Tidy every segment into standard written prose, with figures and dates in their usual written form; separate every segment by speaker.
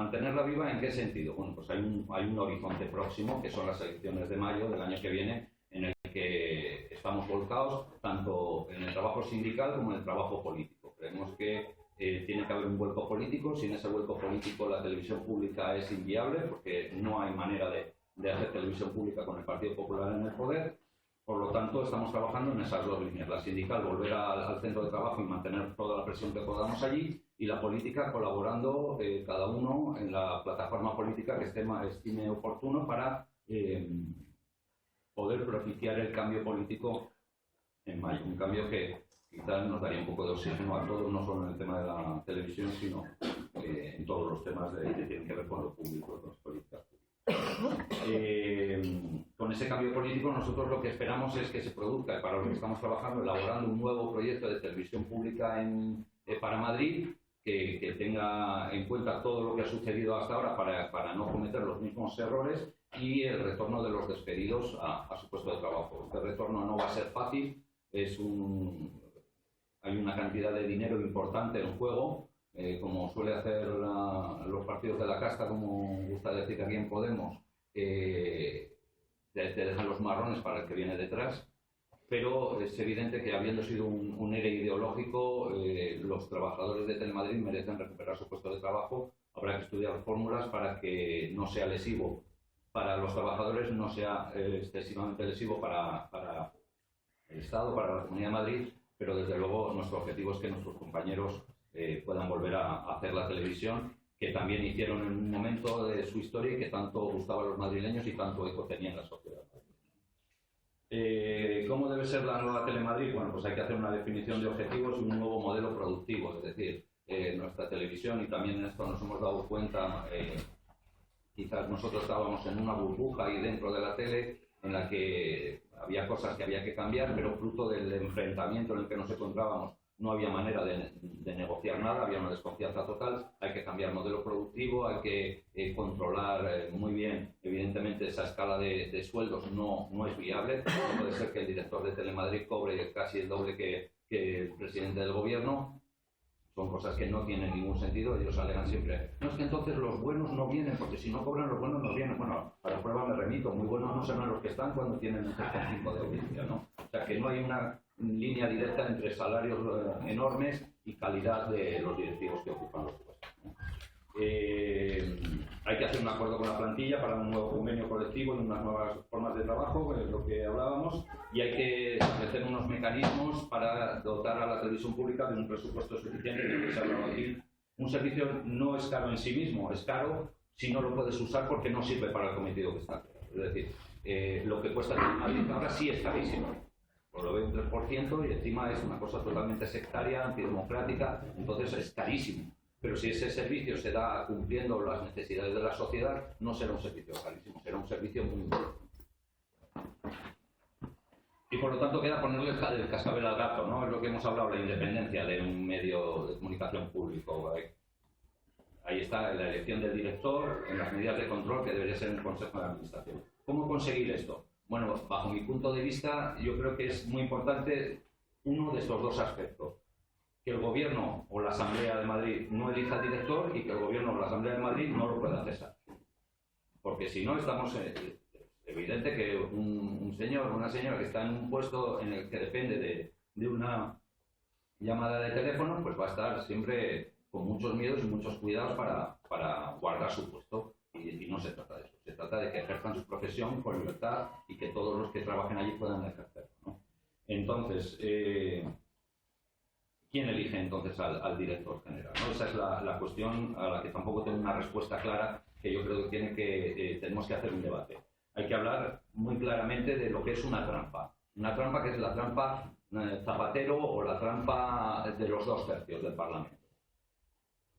Speaker 1: mantenerla viva, ¿en qué sentido? Bueno, pues hay un horizonte próximo, que son las elecciones de mayo del año que viene, en el que estamos volcados tanto en el trabajo sindical como en el trabajo político. Creemos que tiene que haber un vuelco político. Sin ese vuelco político la televisión pública es inviable, porque no hay manera de hacer televisión pública con el Partido Popular en el poder. Por lo tanto, estamos trabajando en esas dos líneas. La sindical, volver al centro de trabajo y mantener toda la presión que podamos allí, y la política, colaborando cada uno en la plataforma política que estime oportuno para poder propiciar el cambio político en mayo. Un cambio que quizás nos daría un poco de oxígeno a todos, no solo en el tema de la televisión, sino en todos los temas que tienen que ver con lo público, con las políticas públicas. Con ese cambio político nosotros lo que esperamos es que se produzca, para lo que estamos trabajando, elaborando un nuevo proyecto de televisión pública para Madrid, que tenga en cuenta todo lo que ha sucedido hasta ahora para no cometer los mismos errores, y el retorno de los despedidos a su puesto de trabajo. Este retorno no va a ser fácil, hay una cantidad de dinero importante en juego, como suele hacer los partidos de la casta, como gusta decir aquí en Podemos, te dejan los marrones para el que viene detrás, pero es evidente que, habiendo sido un ERE ideológico, los trabajadores de Telemadrid merecen recuperar su puesto de trabajo. Habrá que estudiar fórmulas para que no sea lesivo para los trabajadores, no sea excesivamente lesivo para el Estado, para la Comunidad de Madrid, pero desde luego nuestro objetivo es que nuestros compañeros puedan volver a hacer la televisión que también hicieron en un momento de su historia y que tanto gustaba a los madrileños y tanto eco tenía en la sociedad. ¿Cómo debe ser la nueva Telemadrid? Bueno, pues hay que hacer una definición de objetivos y un nuevo modelo productivo. Es decir, nuestra televisión, y también en esto nos hemos dado cuenta, quizás nosotros estábamos en una burbuja ahí dentro de la tele en la que había cosas que había que cambiar, pero fruto del enfrentamiento en el que nos encontrábamos no había manera de negociar nada, había una desconfianza total. Hay que cambiar modelo productivo, hay que controlar muy bien. Evidentemente esa escala de sueldos no es viable. No puede ser que el director de Telemadrid cobre casi el doble que el presidente del gobierno. Son cosas que no tienen ningún sentido. Ellos alegan siempre, no, es que entonces los buenos no vienen, porque si no cobran los buenos no vienen. Bueno, a la prueba me remito, muy buenos no serán los que están cuando tienen un 3,5 de audiencia, ¿no? O sea, que no hay una línea directa entre salarios enormes y calidad de los directivos que ocupan los puestos, ¿no? Hay que hacer un acuerdo con la plantilla para un nuevo convenio colectivo y unas nuevas formas de trabajo, es lo que hablábamos, y hay que establecer unos mecanismos para dotar a la televisión pública de un presupuesto suficiente, de que se ha hablado aquí. Un servicio no es caro en sí mismo, es caro si no lo puedes usar porque no sirve para el cometido que está. Es decir, lo que cuesta en Madrid ahora sí es carísimo. Pues lo veo un 3% y encima es una cosa totalmente sectaria, antidemocrática, entonces es carísimo. Pero si ese servicio se da cumpliendo las necesidades de la sociedad, no será un servicio carísimo, será un servicio muy bueno. Y por lo tanto queda ponerle el cascabel al gato, ¿no? Es lo que hemos hablado, la independencia de un medio de comunicación público. Ahí está la elección del director, en las medidas de control que debería ser el Consejo de Administración. ¿Cómo conseguir esto? Bueno, bajo mi punto de vista, yo creo que es muy importante uno de estos dos aspectos. Que el Gobierno o la Asamblea de Madrid no elija al director y que el Gobierno o la Asamblea de Madrid no lo pueda cesar. Porque si no, estamos... evidente que un señor o una señora que está en un puesto en el que depende de una llamada de teléfono, pues va a estar siempre con muchos miedos y muchos cuidados para guardar su puesto. Y no se trata de eso. Se trata de que ejerzan su profesión con libertad y que todos los que trabajen allí puedan ejercerlo, ¿no? Entonces... ¿quién elige entonces al director general, ¿no? Esa es la cuestión a la que tampoco tengo una respuesta clara, que yo creo que tenemos que hacer un debate. Hay que hablar muy claramente de lo que es una trampa. Una trampa que es la trampa Zapatero o la trampa de los 2 tercios del Parlamento.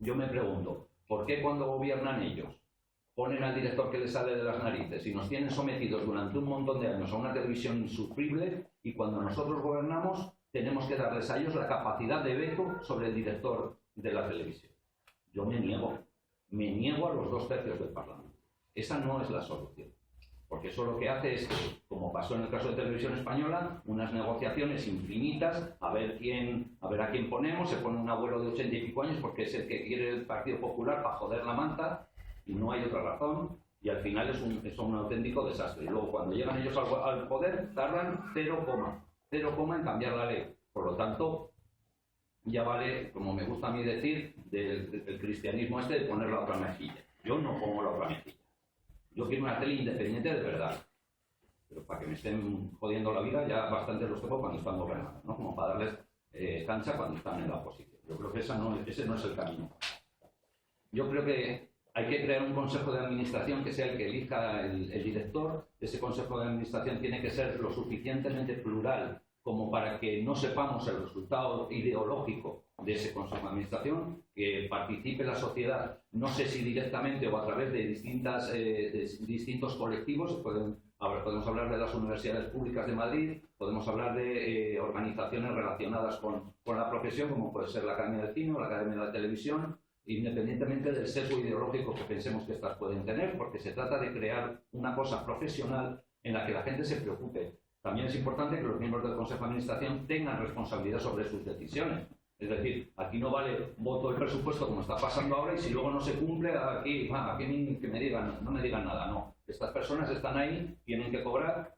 Speaker 1: Yo me pregunto, ¿por qué cuando gobiernan ellos ponen al director que les sale de las narices y nos tienen sometidos durante un montón de años a una televisión insufrible, y cuando nosotros gobernamos tenemos que darles a ellos la capacidad de veto sobre el director de la televisión? Yo me niego a los 2 tercios del Parlamento. Esa no es la solución, porque eso lo que hace es, como pasó en el caso de Televisión Española, unas negociaciones infinitas, a ver a quién ponemos. Se pone un abuelo de 80 y pico años porque es el que quiere el Partido Popular para joder la manta, y no hay otra razón, y al final es un auténtico desastre. Y luego cuando llegan ellos al poder tardan 0 en cambiar la ley. Por lo tanto, ya vale, como me gusta a mí decir, del cristianismo de poner la otra mejilla. Yo no pongo la otra mejilla. Yo quiero una tele independiente de verdad. Pero para que me estén jodiendo la vida ya bastante los tengo cuando están gobernando, ¿no? Como para darles cancha cuando están en la oposición. Yo creo que ese no es el camino. Yo creo que hay que crear un consejo de administración que sea el que elija el director. Ese consejo de administración tiene que ser lo suficientemente plural como para que no sepamos el resultado ideológico de ese consejo de administración, que participe la sociedad, no sé si directamente o a través de distintos colectivos. Podemos hablar de las universidades públicas de Madrid, podemos hablar de organizaciones relacionadas con la profesión, como puede ser la Academia del Cine o la Academia de la Televisión, independientemente del sesgo ideológico que pensemos que estas pueden tener, porque se trata de crear una cosa profesional en la que la gente se preocupe. También es importante que los miembros del Consejo de Administración tengan responsabilidad sobre sus decisiones. Es decir, aquí no vale voto el presupuesto como está pasando ahora y si luego no se cumple, aquí que me digan, no me digan nada. No, estas personas están ahí, tienen que cobrar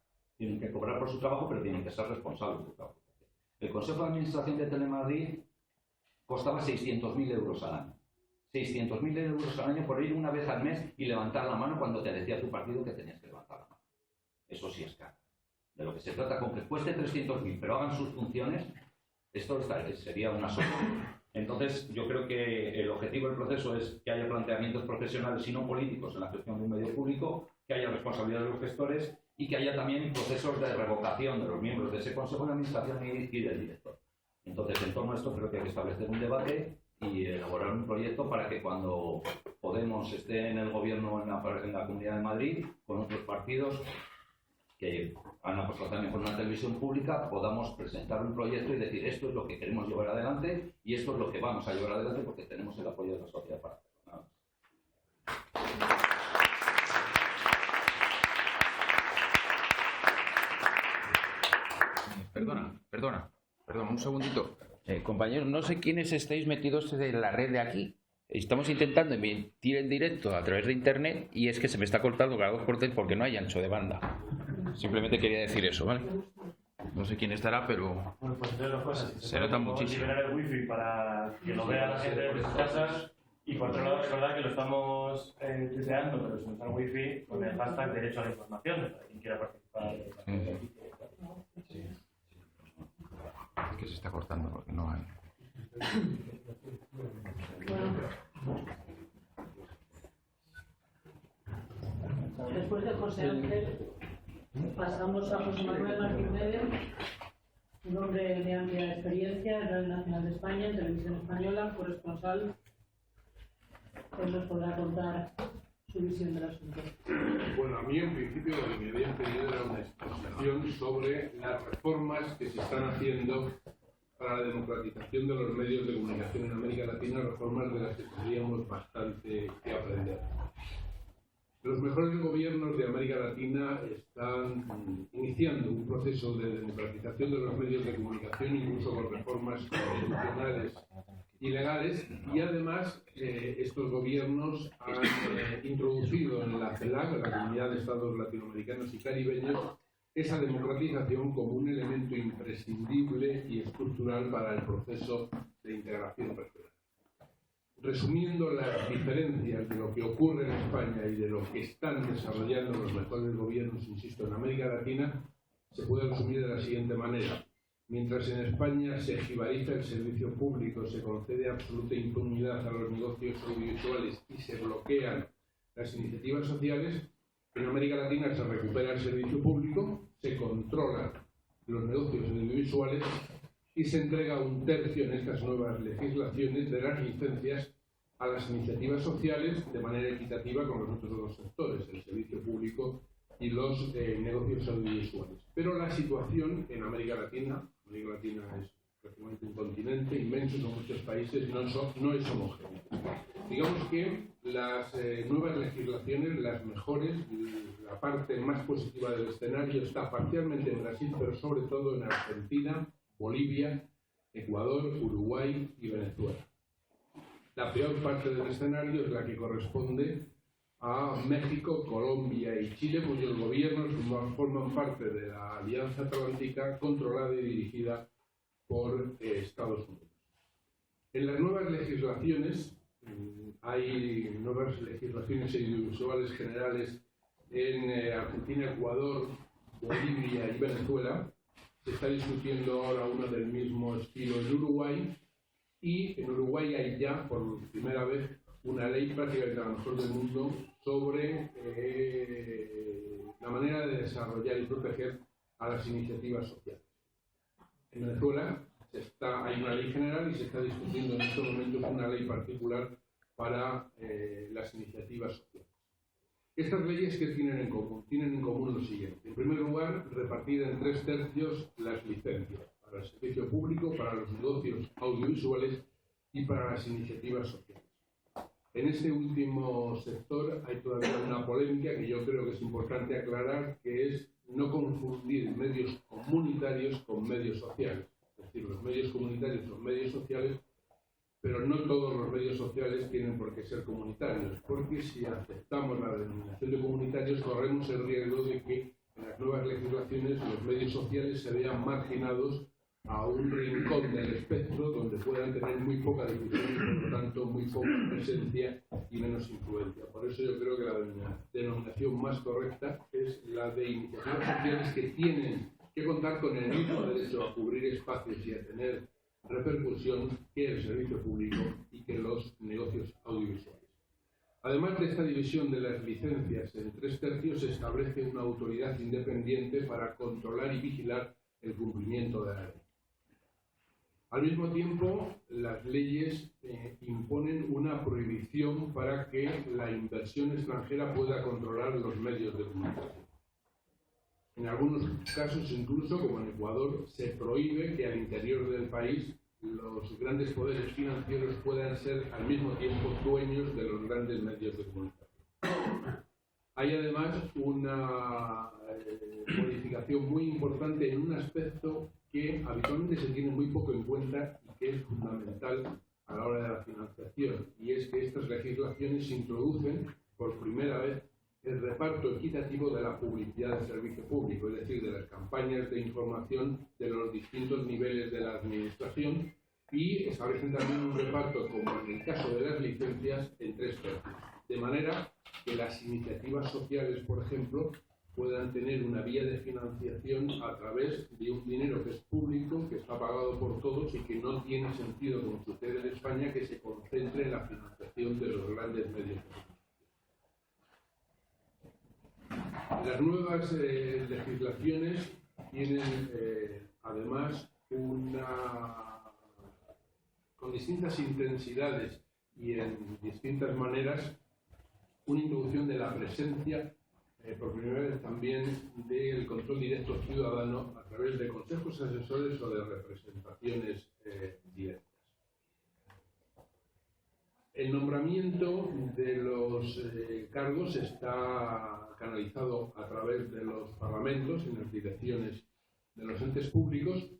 Speaker 1: por su trabajo, pero tienen que ser responsables de su trabajo. El Consejo de Administración de Telemadrid costaba 600.000 euros al año. 600.000 euros al año por ir una vez al mes y levantar la mano cuando te decía tu partido que tenías que levantar la mano. Eso sí es caro. De lo que se trata, con que cueste 300.000, pero hagan sus funciones, esto sería una solución. Entonces, yo creo que el objetivo del proceso es que haya planteamientos profesionales y no políticos en la gestión de un medio público, que haya responsabilidad de los gestores y que haya también procesos de revocación de los miembros de ese Consejo de Administración y del director. Entonces, en torno a esto, creo que hay que establecer un debate y elaborar un proyecto para que cuando Podemos esté en el gobierno en la Comunidad de Madrid, con otros partidos que han apostado también por una televisión pública, podamos presentar un proyecto y decir esto es lo que queremos llevar adelante y esto es lo que vamos a llevar adelante porque tenemos el apoyo de la sociedad para hacerlo.
Speaker 2: Perdona, un segundito. Compañeros, no sé quiénes estáis metidos en la red de aquí. Estamos intentando emitir en directo a través de internet y es que se me está cortando cada 2 por 3 porque no hay ancho de banda. Simplemente quería decir eso, ¿vale? No sé quién estará, pero
Speaker 3: bueno, pues entonces
Speaker 2: se nota muchísimo.
Speaker 3: Liberar el wifi para que lo vea la gente de sus casas y por otro lado recordar que lo estamos tuiteando, pero sin usar wifi con el hashtag derecho a la información para quien quiera participar.
Speaker 2: Sí. Es que se está cortando porque no hay.
Speaker 4: Después de José Ángel, pasamos a José Manuel Martín Medio, un hombre de amplia experiencia en Radio Nacional de España, en Televisión Española, corresponsal, que nos podrá contar su visión del asunto.
Speaker 5: Bueno, a mí en principio lo que me habían pedido era una exposición sobre las reformas que se están haciendo para la democratización de los medios de comunicación en América Latina, reformas de las que tendríamos bastante que aprender. Los mejores gobiernos de América Latina están iniciando un proceso de democratización de los medios de comunicación, incluso con reformas constitucionales y legales, y además estos gobiernos han introducido en la CELAC, la Comunidad de Estados Latinoamericanos y Caribeños, esa democratización como un elemento imprescindible y estructural para el proceso de integración regional. Resumiendo las diferencias de lo que ocurre en España y de lo que están desarrollando los mejores gobiernos, insisto, en América Latina, se puede resumir de la siguiente manera. Mientras en España se jibariza el servicio público, se concede absoluta impunidad a los negocios audiovisuales y se bloquean las iniciativas sociales, en América Latina se recupera el servicio público, se controlan los negocios audiovisuales y se entrega 1/3 en estas nuevas legislaciones de las licencias a las iniciativas sociales de manera equitativa con los otros 2 sectores, el servicio público y los negocios audiovisuales. Pero la situación en América Latina es prácticamente un continente inmenso, son muchos países, no es homogéneo. Digamos que las nuevas legislaciones, las mejores, la parte más positiva del escenario está parcialmente en Brasil, pero sobre todo en Argentina, Bolivia, Ecuador, Uruguay y Venezuela. La peor parte del escenario es la que corresponde a México, Colombia y Chile, cuyos gobiernos forman parte de la Alianza Atlántica controlada y dirigida por Estados Unidos. En las nuevas legislaciones, hay nuevas legislaciones audiovisuales generales en Argentina, Ecuador, Bolivia y Venezuela. Se está discutiendo ahora una del mismo estilo en Uruguay, y en Uruguay hay ya por primera vez una ley prácticamente la mejor del mundo sobre la manera de desarrollar y proteger a las iniciativas sociales. En Venezuela hay una ley general y se está discutiendo en estos momentos una ley particular para las iniciativas sociales. Estas leyes, ¿qué tienen en común? Tienen en común lo siguiente. En primer lugar, repartir en 3/3 las licencias para el servicio público, para los negocios audiovisuales y para las iniciativas sociales. En este último sector hay todavía una polémica que yo creo que es importante aclarar, que es no confundir medios comunitarios con medios sociales. Es decir, los medios comunitarios son medios sociales, pero no todos los medios sociales tienen por qué ser comunitarios, porque si aceptamos la denominación de comunitarios corremos el riesgo de que en las nuevas legislaciones los medios sociales se vean marginados a un rincón del espectro donde puedan tener muy poca difusión y por lo tanto muy poca presencia y menos influencia. Por eso yo creo que la denominación más correcta es la de iniciativas sociales que tienen que contar con el mismo derecho a cubrir espacios y a tener repercusión que el servicio público y que los negocios audiovisuales. Además de esta división de las licencias en 3/3, se establece una autoridad independiente para controlar y vigilar el cumplimiento de la ley. Al mismo tiempo, las leyes imponen una prohibición para que la inversión extranjera pueda controlar los medios de comunicación. En algunos casos, incluso, como en Ecuador, se prohíbe que al interior del país los grandes poderes financieros puedan ser al mismo tiempo dueños de los grandes medios de comunicación. Hay además una modificación muy importante en un aspecto que habitualmente se tiene muy poco en cuenta y que es fundamental a la hora de la financiación, y es que estas legislaciones introducen por primera vez el reparto equitativo de la publicidad del servicio público, es decir, de las campañas de información de los distintos niveles de la administración, y establecen también un reparto, como en el caso de las licencias, en 3/3, de manera que las iniciativas sociales, por ejemplo, puedan tener una vía de financiación a través de un dinero que es público, que está pagado por todos y que no tiene sentido, como sucede en España, que se concentre en la financiación de los grandes medios de comunicación. Las nuevas legislaciones tienen además con distintas intensidades y en distintas maneras una introducción de la presencia por primera vez también del control directo ciudadano a través de consejos asesores o de representaciones directas. El nombramiento de los cargos está canalizado a través de los parlamentos en las direcciones de los entes públicos,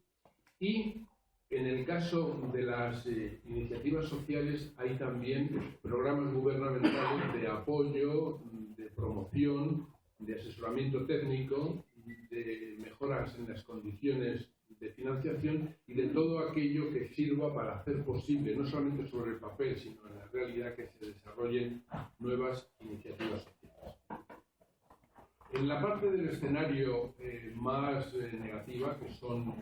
Speaker 5: y en el caso de las iniciativas sociales hay también programas gubernamentales de apoyo, de promoción, de asesoramiento técnico, de mejoras en las condiciones de financiación y de todo aquello que sirva para hacer posible, no solamente sobre el papel, sino en la realidad, que se desarrollen nuevas iniciativas sociales. En la parte del escenario más negativa, que son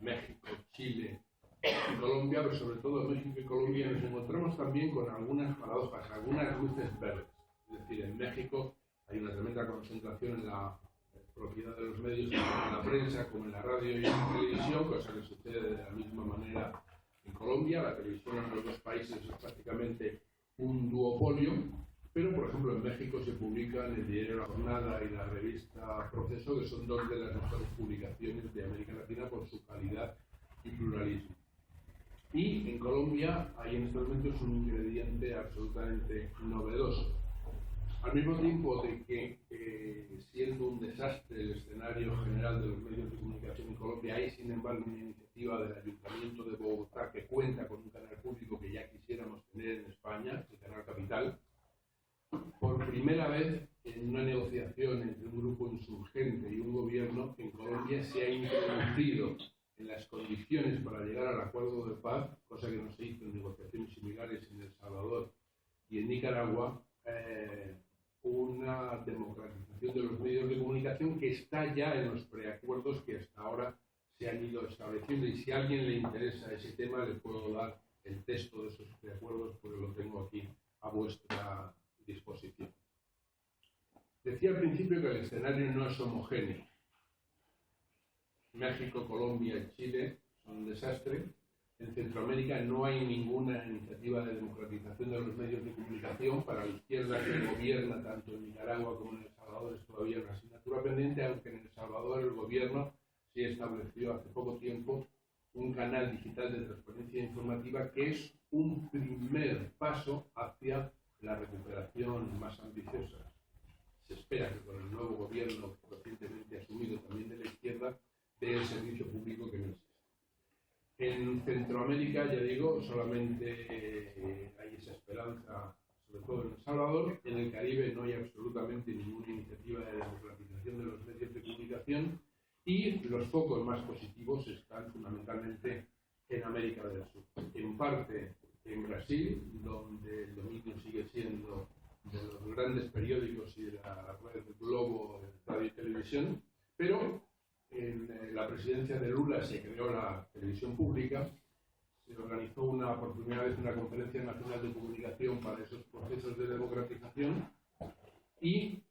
Speaker 5: México, Chile y Colombia, pero sobre todo México y Colombia, nos encontramos también con algunas paradojas, algunas luces verdes. Es decir, en México hay una tremenda concentración en la propiedad de los medios, tanto en la prensa como en la radio y en la televisión, cosa que sucede de la misma manera en Colombia. La televisión en los dos países es prácticamente un duopolio, pero por ejemplo en México se publican el diario La Jornada y la revista Proceso, que son dos de las mejores publicaciones de América Latina por su calidad y pluralismo. Y en Colombia hay en estos momentos un ingrediente absolutamente novedoso. Al mismo tiempo de que, siendo un desastre el escenario general de los medios de comunicación en Colombia, hay sin embargo una iniciativa del Ayuntamiento de Bogotá que cuenta con un canal público que ya quisiéramos tener en España, el Canal Capital. por primera vez en una negociación entre un grupo insurgente y un gobierno, en Colombia se ha introducido en las condiciones para llegar al acuerdo de paz, cosa que no se hizo en negociaciones similares en El Salvador y en Nicaragua, una democratización de los medios de comunicación que está ya en los preacuerdos que hasta ahora se han ido estableciendo. Y si a alguien le interesa ese tema, le puedo dar el texto de esos preacuerdos, porque lo tengo aquí a vuestra disposición. Decía al principio que el escenario no es homogéneo. México, Colombia y Chile son un desastre. En Centroamérica no hay ninguna iniciativa de democratización de los medios de comunicación. Para la izquierda que gobierna tanto en Nicaragua como en El Salvador es todavía una asignatura pendiente, aunque en El Salvador el gobierno sí estableció hace poco tiempo un canal digital de transparencia informativa que es un primer paso hacia la recuperación más ambiciosa. Se espera que con el nuevo gobierno recientemente asumido también de la izquierda dé el servicio público que no existe. En Centroamérica, ya digo, solamente hay esa esperanza, sobre todo en El Salvador. En el Caribe no hay absolutamente ninguna iniciativa de democratización de los medios de comunicación y los focos más positivos están fundamentalmente en América del Sur. En parte en Brasil, donde el dominio sigue siendo de los grandes periódicos y de la red Globo de radio y televisión, pero en la presidencia de Lula se creó la televisión pública, se organizó por primera vez una conferencia nacional de comunicación para esos procesos de democratización y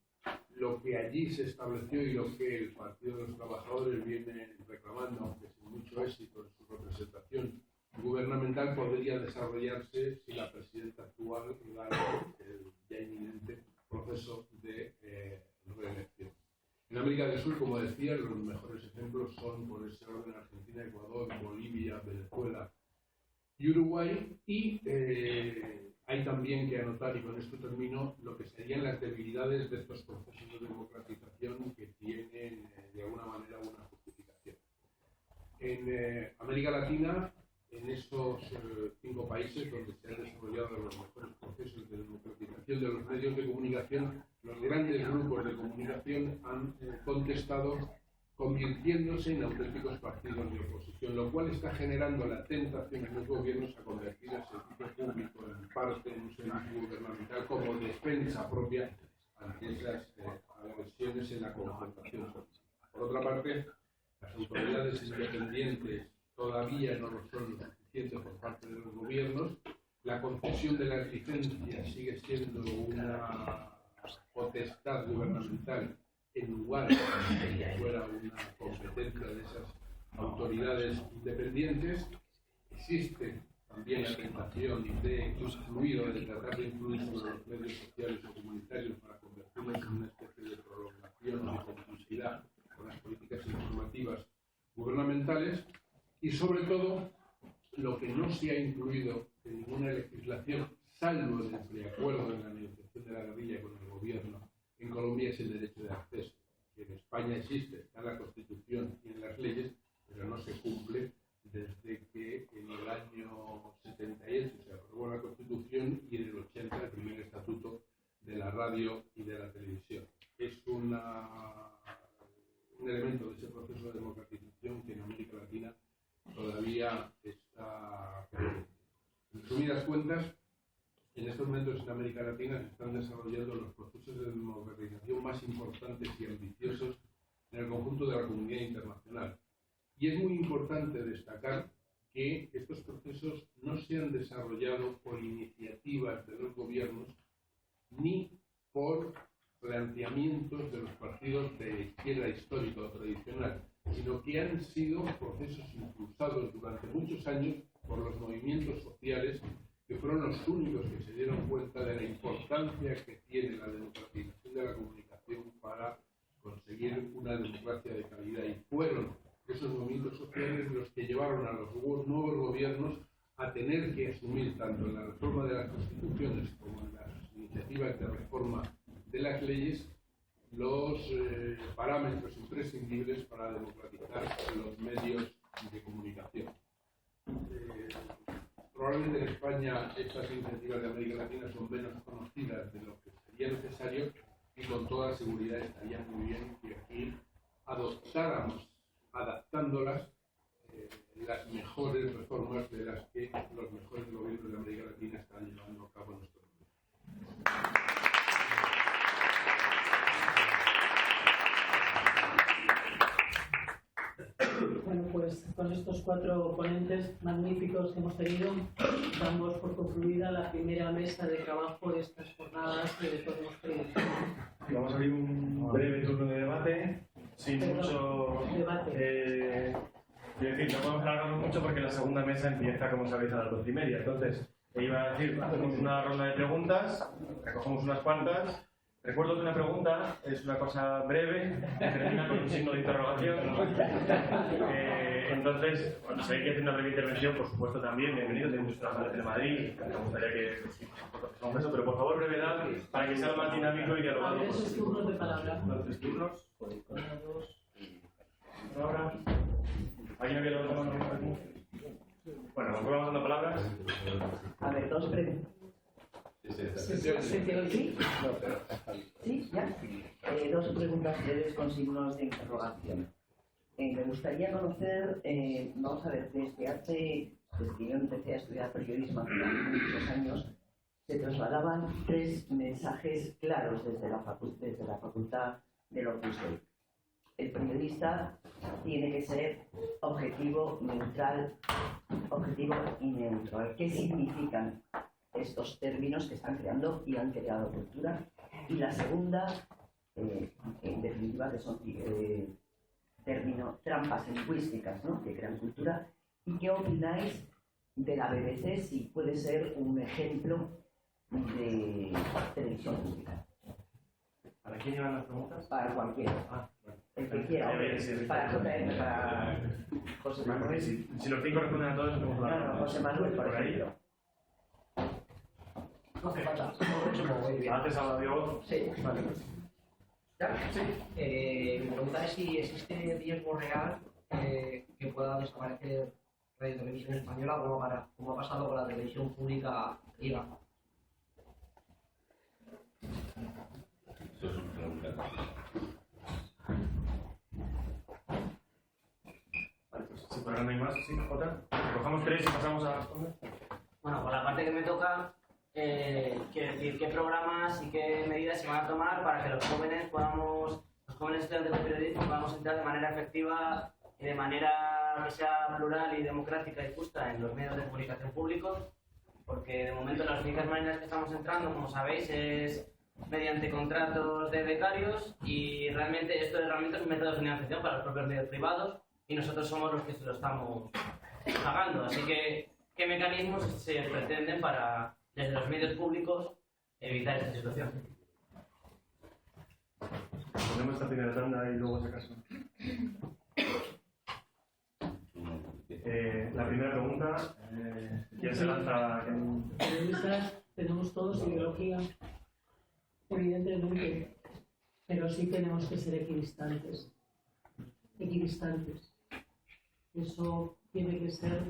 Speaker 5: lo que allí se estableció y lo que el Partido de los Trabajadores viene reclamando, aunque sin mucho éxito en su representación gubernamental, podría desarrollarse si la presidenta actual gana el ya inminente proceso de reelección. En América del Sur, como decía, los mejores ejemplos son, por ese orden, Argentina, Ecuador, Bolivia, Venezuela y Uruguay. Y hay también que anotar, y con esto termino, lo que serían las debilidades de estos procesos de democratización que tienen, de alguna manera, una justificación. En América Latina, en esos 5 países donde se han desarrollado los mejores procesos de democratización de los medios de comunicación, los grandes grupos de comunicación han contestado convirtiéndose en auténticos partidos de oposición, lo cual está generando la tentación en los gobiernos a convertir el servicio público en parte en un servicio gubernamental como defensa propia ante esas agresiones en la confrontación social. Por otra parte, las autoridades independientes todavía no lo son lo suficiente por parte de los gobiernos. La concesión de las licencias sigue siendo una potestad gubernamental en lugar de que fuera una competencia de esas autoridades independientes. Existe también la tentación de influir o de tratar de influir sobre los medios sociales o comunitarios para convertirlos en una especie de prolongación o de complicidad con las políticas informativas gubernamentales. Y sobre todo, lo que no se ha incluido en ninguna legislación, salvo en el preacuerdo en la negociación de la guerrilla con el gobierno en Colombia, es el derecho de acceso, que en España existe, está en la Constitución y en las leyes, pero no se cumple desde que en el año 78 se aprobó la Constitución y en el 80 el primer estatuto de la radio y de la televisión. Es un elemento de ese proceso de democratización que en América Latina todavía está presente. En resumidas cuentas, en estos momentos en América Latina se están desarrollando los procesos de democratización más importantes y ambiciosos en el conjunto de la comunidad internacional. Y es muy importante destacar que estos procesos no se han desarrollado por iniciativas de los gobiernos ni por planteamientos de los partidos de izquierda histórica o tradicional, sino que han sido procesos impulsados durante muchos años por los movimientos sociales, que fueron los únicos que se dieron cuenta de la importancia que tiene la democratización de la comunicación para conseguir una democracia de calidad. Y fueron esos movimientos sociales los que llevaron a los nuevos gobiernos a tener que asumir, tanto en la reforma de las constituciones como en las iniciativas de reforma de las leyes, los parámetros imprescindibles para democratizar los medios de comunicación. Probablemente en España estas iniciativas de América Latina son menos conocidas de lo que sería sería necesario y con toda seguridad estaría muy bien que aquí adoptáramos, adaptándolas, las mejores reformas de las que los mejores gobiernos de América Latina están llevando a cabo en nuestro país.
Speaker 4: Bueno, pues con estos 4 ponentes magníficos que hemos tenido, damos por concluida la primera mesa de trabajo de estas jornadas de Podemos Periodismo.
Speaker 3: Vamos a abrir un breve turno de debate, sin mucho...
Speaker 4: Debate.
Speaker 3: Quiero decir, no podemos alargarnos mucho porque la segunda mesa empieza, como sabéis, a las 12:30. Entonces, iba a decir, hacemos una ronda de preguntas, recogemos unas cuantas. Recuerdo que una pregunta es una cosa breve, que termina con un signo de interrogación. Entonces, bueno, si hay que hacer una breve intervención, por supuesto también, bienvenidos, tenemos que trabajar en Madrid, me gustaría que hagamos eso, pero por favor brevedad para que sea más dinámico y dialogado.
Speaker 4: A ver, esos turnos de palabra.
Speaker 3: Los 3 turnos. Ahora. ¿Hay una que lo toma? Bueno, pues vamos dando palabras.
Speaker 6: A ver, 2 preguntas. ¿Sí? ¿Ya? 2 preguntas breves con signos de interrogación. Me gustaría conocer, vamos a ver, desde que yo empecé a estudiar periodismo hace muchos años, se trasladaban 3 mensajes claros desde la facultad de Opus Dei. El periodista tiene que ser objetivo, neutral, objetivo y neutral. ¿Qué significan estos términos que están creando y han creado cultura? Y la segunda, en definitiva, que son trampas lingüísticas, ¿no?, que crean cultura. ¿Y qué opináis de la BBC, si puede ser un ejemplo de televisión pública?
Speaker 3: ¿Para quién llevan las preguntas?
Speaker 6: Para cualquiera. El que quiera. Para José Manuel.
Speaker 3: Si los 5 responden a todos, tenemos la
Speaker 6: No, José Manuel, por ejemplo.
Speaker 7: No hace falta.
Speaker 3: ¿Antes a Diego?
Speaker 6: Sí.
Speaker 3: Vale.
Speaker 7: Sí. Mi pregunta es si existe riesgo real que pueda desaparecer Radio Televisión Española como ha pasado con la televisión pública IVA.
Speaker 1: Eso es una pregunta.
Speaker 3: Vale, pues si por ahora no hay más, sí, Jota. Cojamos 3 y pasamos a responder.
Speaker 8: Bueno, por la parte que me toca, quiero decir, qué programas y qué medidas se van a tomar para que los jóvenes estudiantes de periodismo podamos entrar de manera efectiva y de manera que sea plural y democrática y justa en los medios de comunicación públicos, porque de momento las únicas maneras que estamos entrando, como sabéis, es mediante contratos de becarios y realmente esto es un método de financiación para los propios medios privados y nosotros somos los que se lo estamos pagando. Así que, ¿qué mecanismos se pretenden para, desde los medios públicos, evitar esta situación?
Speaker 3: Ponemos esta primera tanda y luego si acaso. La primera pregunta, ¿quién se lanza?
Speaker 4: Periodistas tenemos todos ideología, evidentemente, pero sí tenemos que ser equidistantes. Eso tiene que ser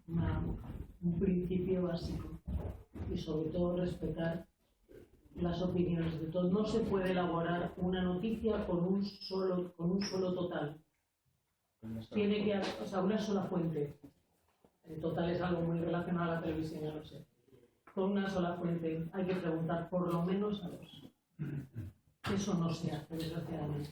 Speaker 4: un principio básico y sobre todo respetar las opiniones de todos. No se puede elaborar una noticia con un solo total. Tiene que haber, una sola fuente. El total es algo muy relacionado a la televisión, ya lo sé. Con una sola fuente hay que preguntar por lo menos a 2. Eso no se hace, desgraciadamente.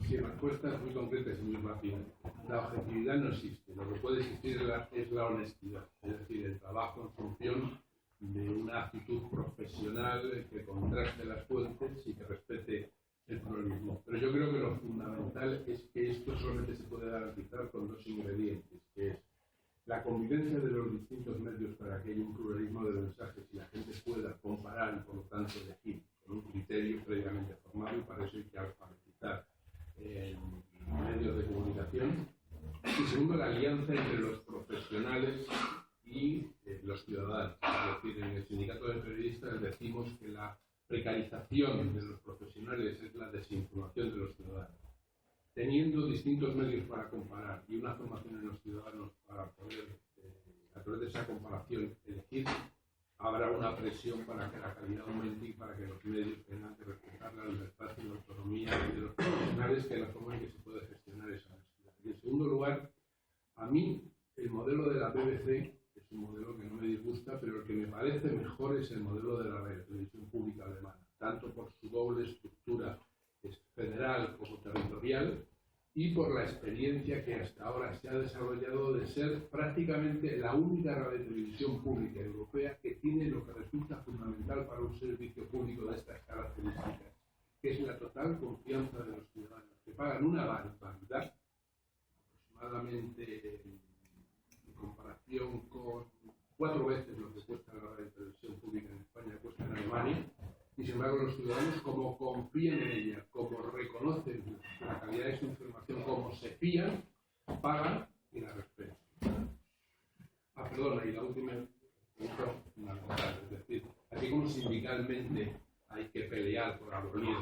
Speaker 5: Sí, respuestas muy concretas y muy rápidas. La objetividad no existe. Lo que puede existir es la honestidad, es decir, el trabajo en función de una actitud profesional que contraste las fuentes y que respete el pluralismo. Pero yo creo que lo fundamental es que esto solamente se puede garantizar con 2 ingredientes, que es la convivencia de los distintos medios para que haya un pluralismo de mensajes y la gente pueda comparar y por lo tanto elegir con un criterio previamente formado, y para eso hay que alfabetizar medios de comunicación. Y segundo, la alianza entre los profesionales y los ciudadanos. Es decir, en el sindicato de periodistas decimos que la precarización de los profesionales es la desinformación de los ciudadanos. Teniendo distintos medios para comparar y una formación en los ciudadanos para poder, a través esa comparación. Es decir, habrá una presión para que la calidad aumente y para que los medios tengan que respetar la libertad y la autonomía de los profesionales, que es la forma en que se puede gestionar esa necesidad. Y en segundo lugar, a mí el modelo de la BBC es un modelo que no me disgusta, pero el que me parece mejor es el modelo de la radiotelevisión pública alemana, tanto por su doble estructura federal como territorial y por la experiencia que hasta ahora se ha desarrollado de ser prácticamente la única radiotelevisión pública europea que tiene lo que resulta fundamental para un servicio público de estas características, que es la total confianza de los ciudadanos, que pagan una barbaridad, aproximadamente en comparación con 4 veces lo que cuesta la radiotelevisión pública en España, cuesta en Alemania, y sin embargo los ciudadanos, como confían en ella, como reconocen la calidad de su información, como se fían, pagan y la respetan. Perdona, y la última pregunta fundamental, es decir, así como sindicalmente hay que pelear por abolir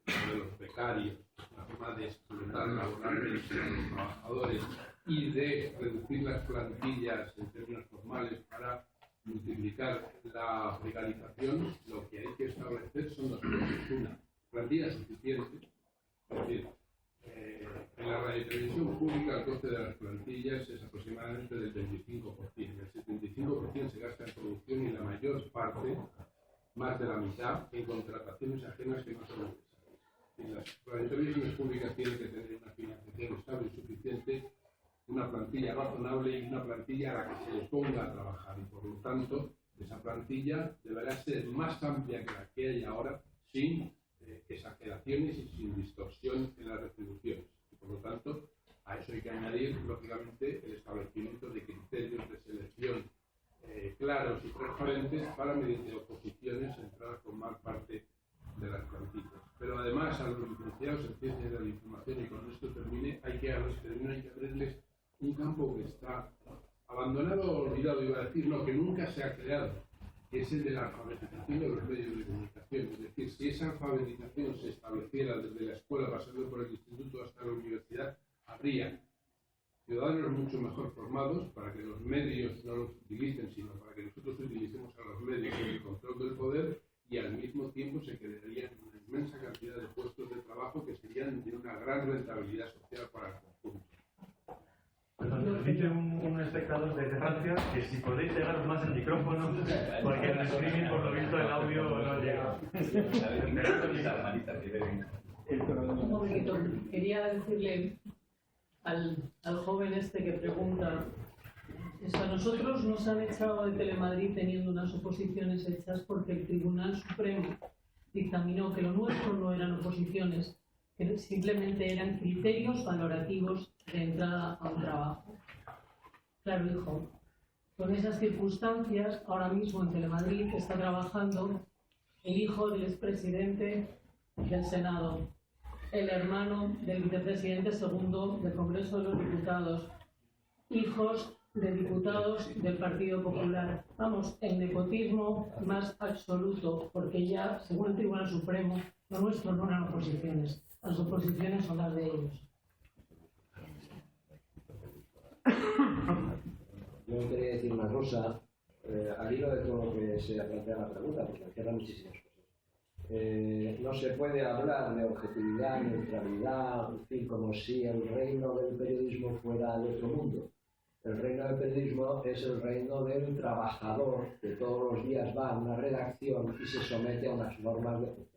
Speaker 5: de los becarios, la forma de explotar laboralmente a los trabajadores y de reducir las plantillas en términos formales para multiplicar la precarización, lo que hay que establecer son 2 cosas. Una, plantilla suficiente, es decir, en la radiotelevisión pública el coste de las plantillas es aproximadamente del 25%. El 75% se gasta en producción y la mayor parte, más de la mitad, en contrataciones ajenas que no son necesarias. Y las radiotelevisiones públicas tienen que tener una financiación estable y suficiente, una plantilla razonable y una plantilla a la que se le ponga a trabajar. Y por lo tanto, esa plantilla deberá ser más amplia que la que hay ahora, sin exageraciones y sin distorsión en las retribuciones. Y por lo tanto, a eso hay que añadir, lógicamente, el establecimiento de criterios de selección claros y transparentes para, mediante oposiciones, entrar a formar parte de las plantillas. Pero además, a los licenciados en ciencias de la información, y con esto termine, hay que abrirles un campo que está abandonado o olvidado, iba a decir, no, que nunca se ha creado, que es el de la alfabetización de los medios de comunicación. Es decir, si esa alfabetización se estableciera desde la escuela, pasando por el instituto hasta la universidad, habría ciudadanos mucho mejor formados para que los medios no los utilicen, sino para que nosotros utilicemos a los medios en el control del poder, y al mismo tiempo se crearían una inmensa cantidad de puestos de trabajo que serían de una gran rentabilidad social para el conjunto.
Speaker 3: Nos dice un espectador desde Francia que si podéis llegaros más el micrófono, porque en el streaming por lo visto el audio no llega.
Speaker 4: Un momentito, quería decirle al joven este que pregunta, a nosotros nos han echado de Telemadrid teniendo unas oposiciones hechas porque el Tribunal Supremo dictaminó que lo nuestro no eran oposiciones, que simplemente eran criterios valorativos de entrada a un trabajo. Claro, hijo, con esas circunstancias, ahora mismo en Telemadrid está trabajando el hijo del expresidente del Senado, el hermano del vicepresidente segundo del Congreso de los Diputados, hijos de diputados del Partido Popular. Vamos, el nepotismo más absoluto, porque ya, según el Tribunal Supremo, lo nuestro no eran oposiciones, las oposiciones son las de ellos.
Speaker 9: Yo quería decir una cosa, al hilo de todo lo que se plantea la pregunta, porque encierra muchísimas cosas. No se puede hablar de objetividad, neutralidad, en fin, como si el reino del periodismo fuera de otro mundo. El reino del periodismo es el reino del trabajador que todos los días va a una redacción y se somete a unas normas de funcionamiento.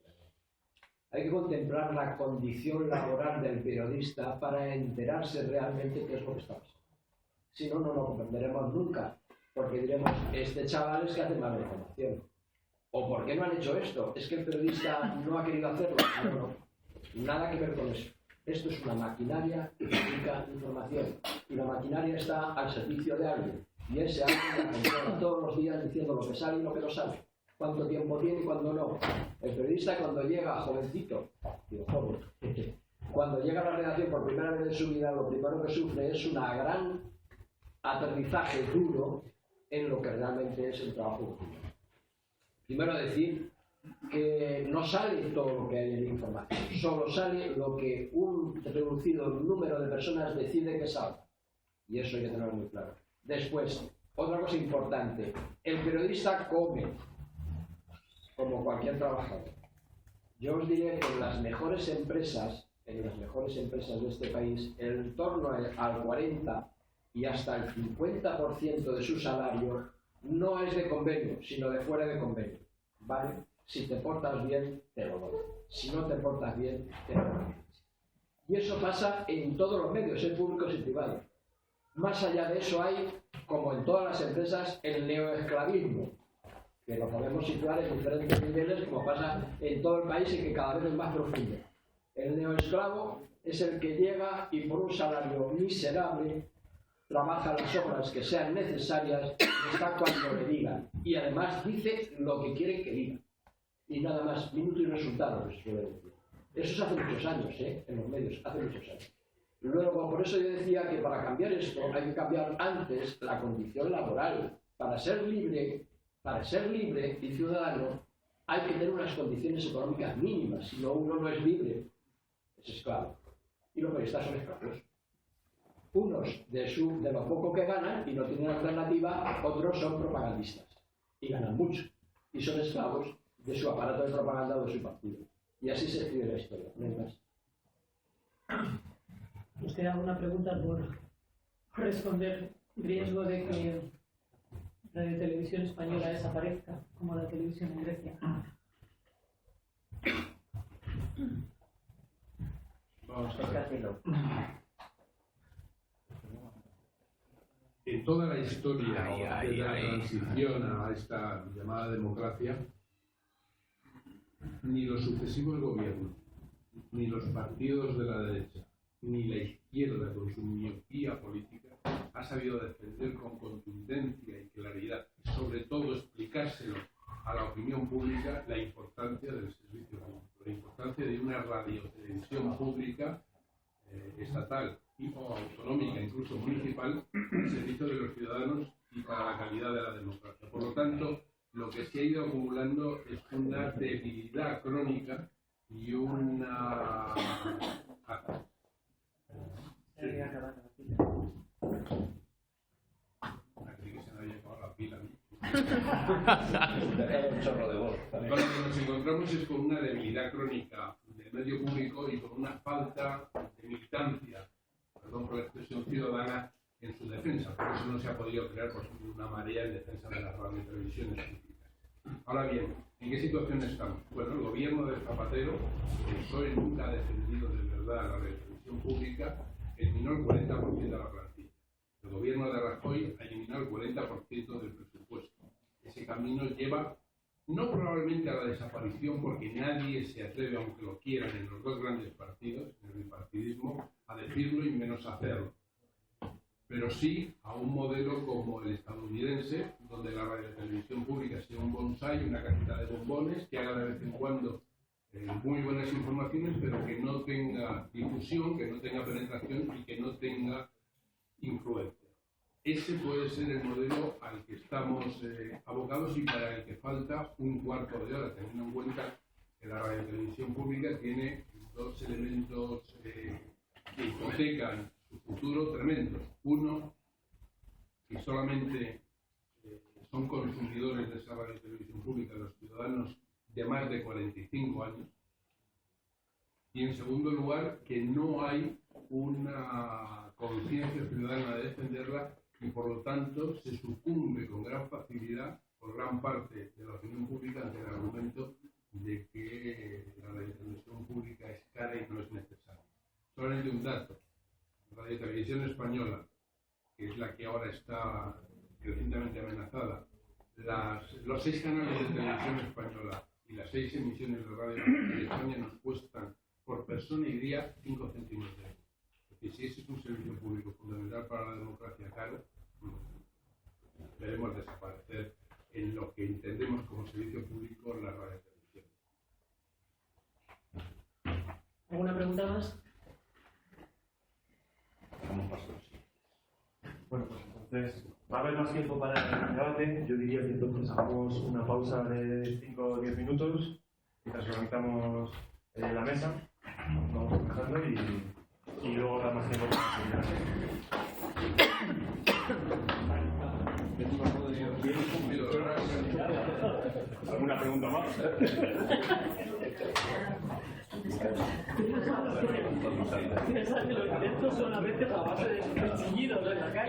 Speaker 9: Hay que contemplar la condición laboral del periodista para enterarse realmente qué es lo que está pasando. Si no, no lo comprenderemos nunca, porque diremos, este chaval es que hace mala información. ¿O por qué no han hecho esto? ¿Es que el periodista no ha querido hacerlo? No, nada que ver con eso. Esto es una maquinaria que publica información. Y la maquinaria está al servicio de alguien. Y ese alguien la controla todos los días diciendo lo que sale y lo que no sale. Cuánto tiempo tiene y cuándo no. El periodista cuando llega jovencito, cuando llega a la redacción por primera vez en su vida, lo primero que sufre es una gran aterrizaje duro en lo que realmente es el trabajo. Primero decir que no sale todo lo que hay en la información, solo sale lo que un reducido número de personas decide que salga. Y eso hay que tenerlo muy claro. Después, Otra cosa importante, el periodista come como cualquier trabajador. Yo os diré que en las mejores empresas de este país, en torno al 40 y hasta el 50% de su salario no es de convenio, sino de fuera de convenio. ¿Vale? Si te portas bien, te lo doy. Si no te portas bien, te lo doy. Y eso pasa en todos los medios, en públicos y privados. Más allá de eso hay, como en todas las empresas, el neoesclavismo, que lo podemos situar en diferentes niveles, como pasa en todo el país y que cada vez es más profundo. El neoesclavo es el que llega y por un salario miserable trabaja las horas que sean necesarias y está cuando le digan. Y además dice lo que quiere que diga. Y nada más, minuto y resultado, les suele decir. Eso es hace muchos años, en los medios, hace muchos años. Luego, por eso yo decía que para cambiar esto hay que cambiar antes la condición laboral. Para ser libre y ciudadano hay que tener unas condiciones económicas mínimas, si no uno no es libre, es esclavo. Y los periodistas son esclavos. Unos de lo poco que ganan y no tienen alternativa, otros son propagandistas y ganan mucho y son esclavos de su aparato de propaganda o de su partido. Y así se escribe la historia, no hay más.
Speaker 4: ¿Nos queda alguna pregunta por responder? Riesgo de que la televisión española desaparezca, como la televisión en Grecia.
Speaker 5: Vamos a ver. En toda la historia de la transición a esta llamada democracia, ni los sucesivos gobiernos, ni los partidos de la derecha, ni la izquierda con su miopía política ha sabido defender con contundencia y claridad, y sobre todo explicárselo a la opinión pública, la importancia del servicio público, la importancia de una radiotelevisión pública estatal o autonómica, incluso municipal, al servicio de los ciudadanos y para la calidad de la democracia. Por lo tanto, lo que se ha ido acumulando es una debilidad crónica y una... Aquí que se me había acabado la pila. Con lo que nos encontramos es con una debilidad crónica del medio público y con una falta de militancia, perdón por la expresión, ciudadana en su defensa. Por eso no se ha podido crear, por ejemplo, una marea en defensa de las radiotelevisiones públicas. Ahora bien, ¿en qué situación estamos? Bueno, el gobierno de Zapatero, el PSOE nunca ha defendido de verdad la radiotelevisión pública, eliminó el 40% de la plantilla. El gobierno de Rajoy eliminó el 40% del presupuesto. Ese camino lleva no probablemente a la desaparición, porque nadie se atreve, aunque lo quieran en los dos grandes partidos, en el bipartidismo, a decirlo y menos a hacerlo. Pero sí a un modelo como el estadounidense, donde la radiotelevisión pública sea un bonsái, una cajita de bombones, que haga de vez en cuando muy buenas informaciones, pero que no tenga difusión, que no tenga penetración y que no tenga influencia. Ese puede ser el modelo al que estamos abocados y para el que falta un cuarto de hora, teniendo en cuenta que la radiotelevisión pública tiene dos elementos que hipotecan su futuro tremendos. Uno, que solamente son consumidores de esa radiotelevisión pública los ciudadanos de más de 45 años. Y en segundo lugar, que no hay una conciencia ciudadana de defenderla y por lo tanto se sucumbe con gran facilidad por gran parte de la opinión pública ante el argumento de que la radiotelevisión pública es cara y no es necesaria. Solamente un dato. La radiotelevisión española, que es la que ahora está crecientemente amenazada, los 6 canales de televisión española y las 6 emisiones de radio de España nos cuestan por persona y día 5 céntimos de euro. Porque si ese es un servicio público fundamental para la democracia caro, veremos desaparecer en lo que entendemos como servicio público la radiotelevisión.
Speaker 4: ¿Alguna pregunta más?
Speaker 3: Bueno, pues entonces va a haber más tiempo para el debate. Yo diría que entonces hagamos una pausa de 5 o 10 minutos mientras organizamos la mesa. Vamos empezando y luego habrá más tiempo para seguir.
Speaker 5: Bien cumplido, ¿verdad?
Speaker 3: ¿Alguna pregunta más?
Speaker 4: Piensa que los directos son a veces a base de chillidos en la calle.